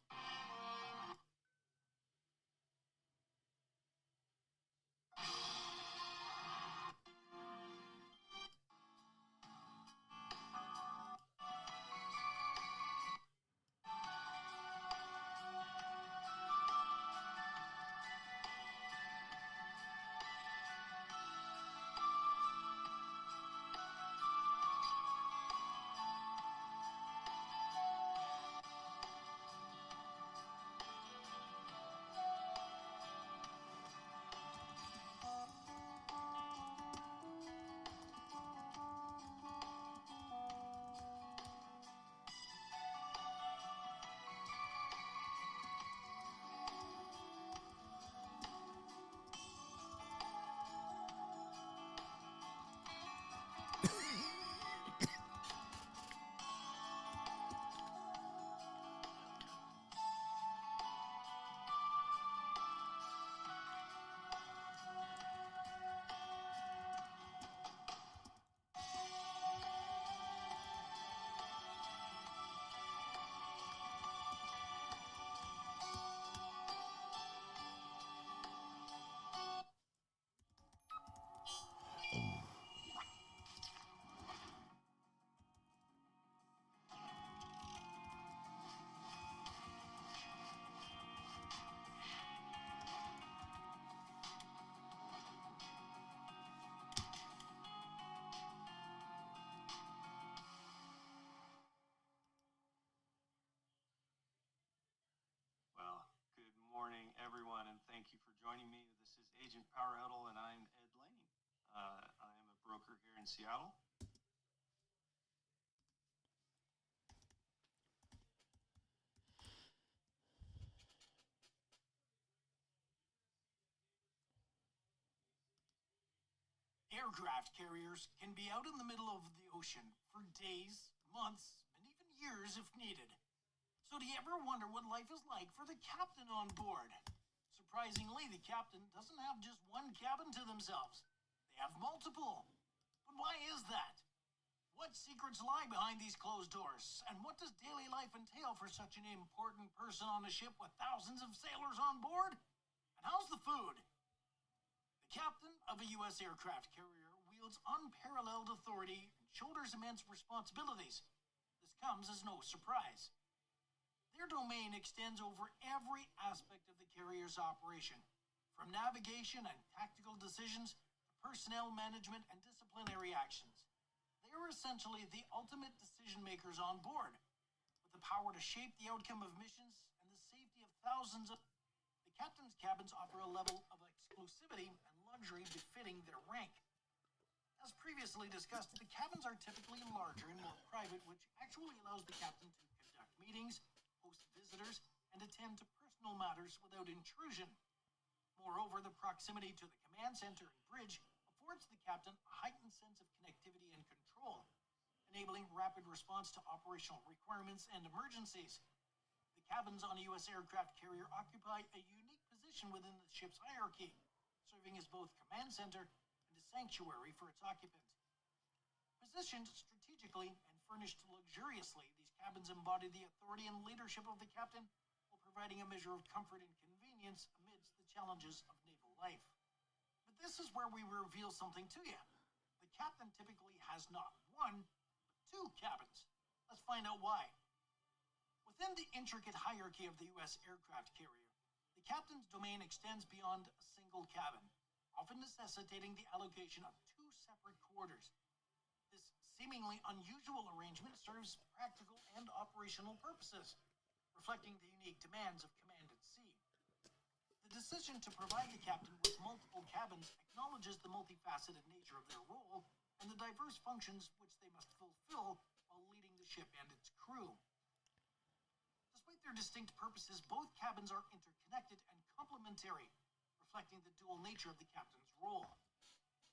Well, good morning, everyone, and thank you for joining me. This is Agent Power Huddle, and I'm Ed Lane. I am a broker here in Seattle. Aircraft carriers can be out in the middle of the ocean for days, months, and even years if needed. So do you ever wonder what life is like for the captain on board? Surprisingly, the captain doesn't have just one cabin to themselves. They have multiple. But why is that? What secrets lie behind these closed doors? And what does daily life entail for such an important person on a ship with thousands of sailors on board? And how's the food? The captain of a U.S. aircraft carrier wields unparalleled authority and shoulders immense responsibilities. This comes as no surprise. Their domain extends over every aspect of the carrier's operation, from navigation and tactical decisions to personnel management and disciplinary actions. They are essentially the ultimate decision makers on board, with the power to shape the outcome of missions and the safety of thousands of. The captain's cabins offer a level of exclusivity and luxury befitting their rank. As previously discussed, the cabins are typically larger and more private, which actually allows the captain to conduct meetings, host visitors, and attend to personal matters without intrusion. Moreover, the proximity to the command center and bridge affords the captain a heightened sense of connectivity and control, enabling rapid response to operational requirements and emergencies. The cabins on a U.S. aircraft carrier occupy a unique position within the ship's hierarchy, serving as both command center and a sanctuary for its occupant. Positioned strategically and furnished luxuriously, these cabins embody the authority and leadership of the captain while providing a measure of comfort and convenience amidst the challenges of naval life. But this is where we reveal something to you. The captain typically has not one, but two cabins. Let's find out why. Within the intricate hierarchy of the U.S. aircraft carrier, the captain's domain extends beyond a single cabin, often necessitating the allocation of two separate quarters. This seemingly unusual arrangement serves practical and operational purposes, reflecting the unique demands of command at sea. The decision to provide the captain with multiple cabins acknowledges the multifaceted nature of their role and the diverse functions which they must fulfill while leading the ship and its crew. Despite their distinct purposes, both cabins are interconnected and complementary, reflecting the dual nature of the captain's role.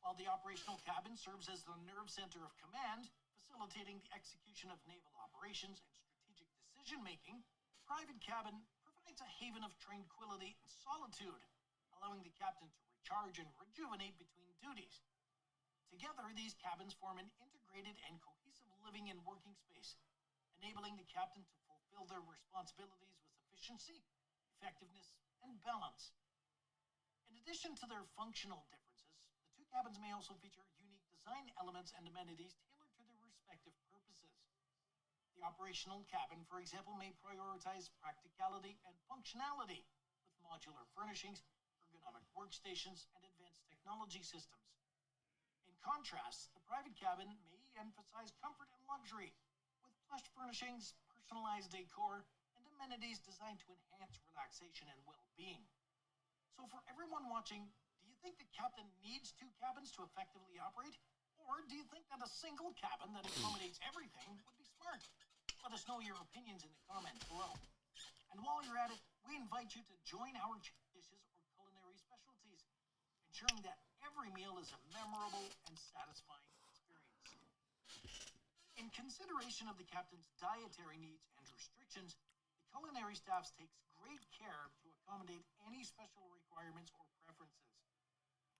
While the operational cabin serves as the nerve center of command, facilitating the execution of naval operations and strategic decision-making, private cabin provides a haven of tranquility and solitude, allowing the captain to recharge and rejuvenate between duties. Together, these cabins form an integrated and cohesive living and working space, enabling the captain to fulfill their responsibilities with efficiency, effectiveness, and balance. In addition to their functional differences, the two cabins may also feature unique design elements and amenities tailored to their respective purposes. The operational cabin, for example, may prioritize practicality and functionality with modular furnishings, ergonomic workstations, and advanced technology systems. In contrast, the private cabin may emphasize comfort and luxury with plush furnishings, personalized decor, and amenities designed to enhance relaxation and well-being. So for everyone watching, do you think the captain needs two cabins to effectively operate? Or do you think that a single cabin that accommodates everything would be smart? Let us know your opinions in the comments below. And while you're at it, we invite you to join our dishes or culinary specialties, ensuring that every meal is a memorable and satisfying experience. In consideration of the captain's dietary needs and restrictions, the culinary staff takes great care to accommodate any special requirements or preferences.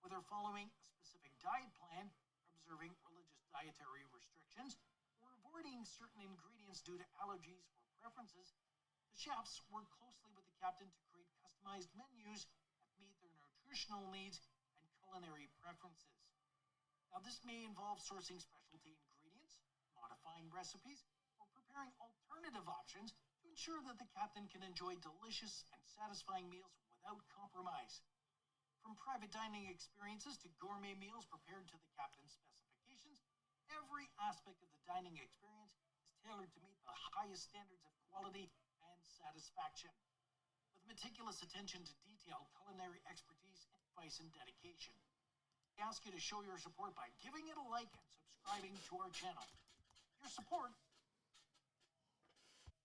Whether following a specific diet plan, observing religious dietary restrictions, or avoiding certain ingredients due to allergies or preferences, the chefs work closely with the captain to create customized menus that meet their nutritional needs and culinary preferences. Now, this may involve sourcing specialty ingredients, modifying recipes, or preparing alternative options to ensure that the captain can enjoy delicious and satisfying meals without compromise. From private dining experiences to gourmet meals prepared to the captain's specifications, every aspect of the dining experience is tailored to meet the highest standards of quality and satisfaction. With meticulous attention to detail, culinary expertise, advice, and dedication. We ask you to show your support by giving it a like and subscribing to our channel. Your support